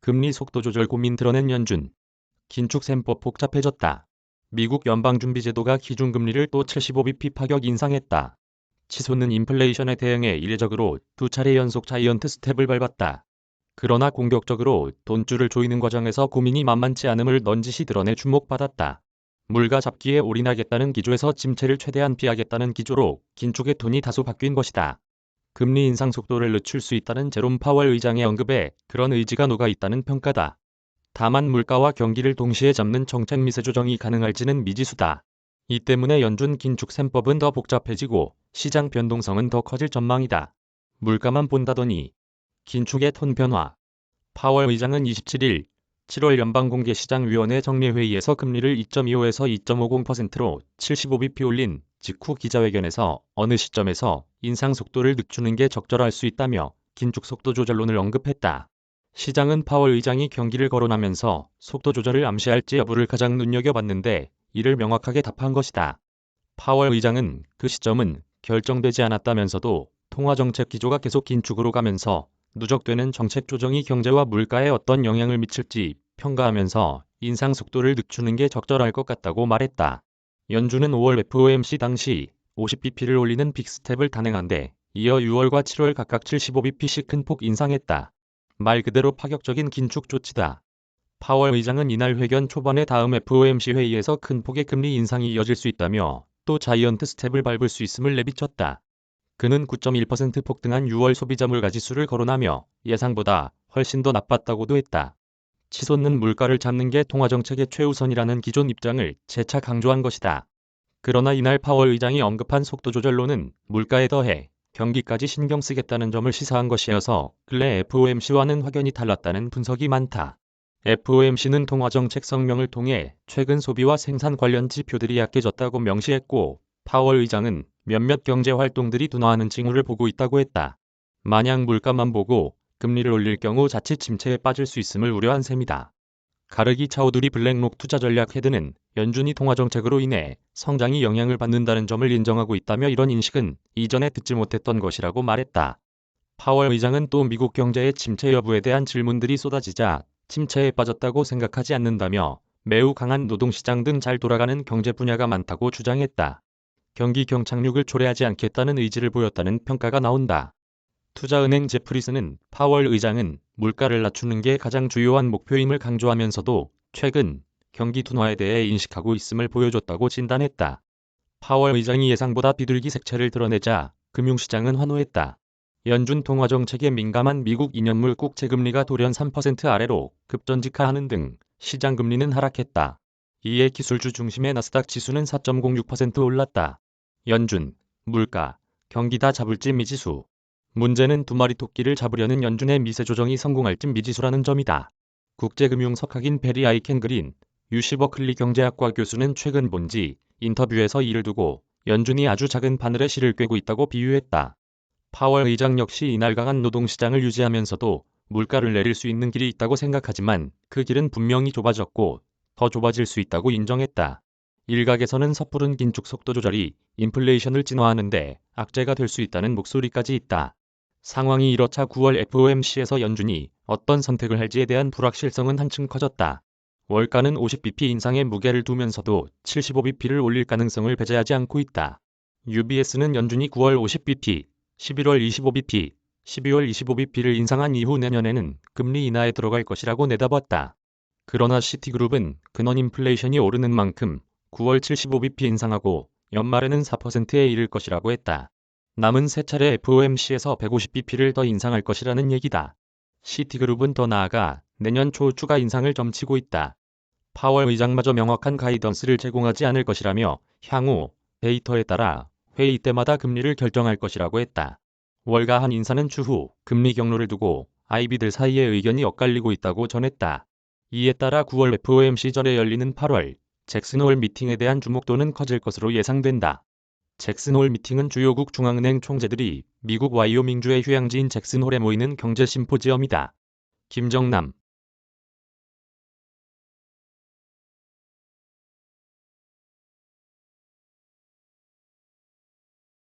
금리 속도 조절 고민 드러낸 연준. 긴축 셈법 복잡해졌다. 미국 연방준비제도가 기준금리를 또 75bp 파격 인상했다. 치솟는 인플레이션에 대응해 이례적으로 두 차례 연속 자이언트 스텝을 밟았다. 그러나 공격적으로 돈줄을 조이는 과정에서 고민이 만만치 않음을 넌지시 드러내 주목받았다. 물가 잡기에 올인하겠다는 기조에서 침체를 최대한 피하겠다는 기조로 긴축의 톤이 다소 바뀐 것이다. 금리 인상 속도를 늦출 수 있다는 제롬 파월 의장의 언급에 그런 의지가 녹아 있다는 평가다. 다만 물가와 경기를 동시에 잡는 정책 미세 조정이 가능할지는 미지수다. 이 때문에 연준 긴축 셈법은 더 복잡해지고 시장 변동성은 더 커질 전망이다. 물가만 본다더니 긴축의 톤 변화. 파월 의장은 27일 7월 연방공개시장위원회 정례회의에서 금리를 2.25에서 2.50%로 75bp 올린 직후 기자회견에서 어느 시점에서 인상 속도를 늦추는 게 적절할 수 있다며 긴축 속도 조절론을 언급했다. 시장은 파월 의장이 경기를 거론하면서 속도 조절을 암시할지 여부를 가장 눈여겨봤는데 이를 명확하게 답한 것이다. 파월 의장은 그 시점은 결정되지 않았다면서도 통화정책 기조가 계속 긴축으로 가면서 누적되는 정책 조정이 경제와 물가에 어떤 영향을 미칠지 평가하면서 인상 속도를 늦추는 게 적절할 것 같다고 말했다. 연준은 5월 FOMC 당시 50bp를 올리는 빅스텝을 단행한 데 이어 6월과 7월 각각 75bp씩 큰 폭 인상했다. 말 그대로 파격적인 긴축 조치다. 파월 의장은 이날 회견 초반에 다음 FOMC 회의에서 큰 폭의 금리 인상이 이어질 수 있다며 또 자이언트 스텝을 밟을 수 있음을 내비쳤다. 그는 9.1% 폭등한 6월 소비자 물가지수를 거론하며 예상보다 훨씬 더 나빴다고도 했다. 치솟는 물가를 잡는 게 통화정책의 최우선이라는 기존 입장을 재차 강조한 것이다. 그러나 이날 파월 의장이 언급한 속도 조절론은 물가에 더해 경기까지 신경 쓰겠다는 점을 시사한 것이어서 근래 FOMC와는 확연히 달랐다는 분석이 많다. FOMC는 통화정책 성명을 통해 최근 소비와 생산 관련 지표들이 약해졌다고 명시했고 파월 의장은 몇몇 경제 활동들이 둔화하는 징후를 보고 있다고 했다. 만약 물가만 보고 금리를 올릴 경우 자칫 침체에 빠질 수 있음을 우려한 셈이다. 가르기 차우두리 블랙록 투자전략 헤드는 연준이 통화정책으로 인해 성장이 영향을 받는다는 점을 인정하고 있다며 이런 인식은 이전에 듣지 못했던 것이라고 말했다. 파월 의장은 또 미국 경제의 침체 여부에 대한 질문들이 쏟아지자 침체에 빠졌다고 생각하지 않는다며 매우 강한 노동시장 등 잘 돌아가는 경제 분야가 많다고 주장했다. 경기 경착륙을 초래하지 않겠다는 의지를 보였다는 평가가 나온다. 투자은행 제프리스는 파월 의장은 물가를 낮추는 게 가장 주요한 목표임을 강조하면서도 최근 경기 둔화에 대해 인식하고 있음을 보여줬다고 진단했다. 파월 의장이 예상보다 비둘기 색채를 드러내자 금융시장은 환호했다. 연준 통화정책에 민감한 미국 2년물 국채금리가 돌연 3% 아래로 급전직하하는 등 시장금리는 하락했다. 이에 기술주 중심의 나스닥 지수는 4.06% 올랐다. 연준, 물가, 경기 다 잡을지 미지수. 문제는 두 마리 토끼를 잡으려는 연준의 미세 조정이 성공할지 미지수라는 점이다. 국제금융석학인 베리 아이켄그린, UC 버클리 경제학과 교수는 최근 본지 인터뷰에서 이를 두고 연준이 아주 작은 바늘에 실을 꿰고 있다고 비유했다. 파월 의장 역시 이날 강한 노동시장을 유지하면서도 물가를 내릴 수 있는 길이 있다고 생각하지만 그 길은 분명히 좁아졌고 더 좁아질 수 있다고 인정했다. 일각에서는 섣부른 긴축 속도 조절이 인플레이션을 진화하는데 악재가 될 수 있다는 목소리까지 있다. 상황이 이렇자 9월 FOMC에서 연준이 어떤 선택을 할지에 대한 불확실성은 한층 커졌다. 월가는 50bp 인상에 무게를 두면서도 75bp를 올릴 가능성을 배제하지 않고 있다. UBS는 연준이 9월 50bp, 11월 25bp, 12월 25bp를 인상한 이후 내년에는 금리 인하에 들어갈 것이라고 내다봤다. 그러나 시티그룹은 근원 인플레이션이 오르는 만큼 9월 75bp 인상하고 연말에는 4%에 이를 것이라고 했다. 남은 세 차례 FOMC에서 150bp를 더 인상할 것이라는 얘기다. 시티그룹은 더 나아가 내년 초 추가 인상을 점치고 있다. 파월 의장마저 명확한 가이던스를 제공하지 않을 것이라며 향후 데이터에 따라 회의 때마다 금리를 결정할 것이라고 했다. 월가 한 인사는 추후 금리 경로를 두고 아이비들 사이의 의견이 엇갈리고 있다고 전했다. 이에 따라 9월 FOMC 전에 열리는 8월 잭슨홀 미팅에 대한 주목도는 커질 것으로 예상된다. 잭슨홀 미팅은 주요국 중앙은행 총재들이 미국 와이오밍주의 휴양지인 잭슨홀에 모이는 경제 심포지엄이다. 김정남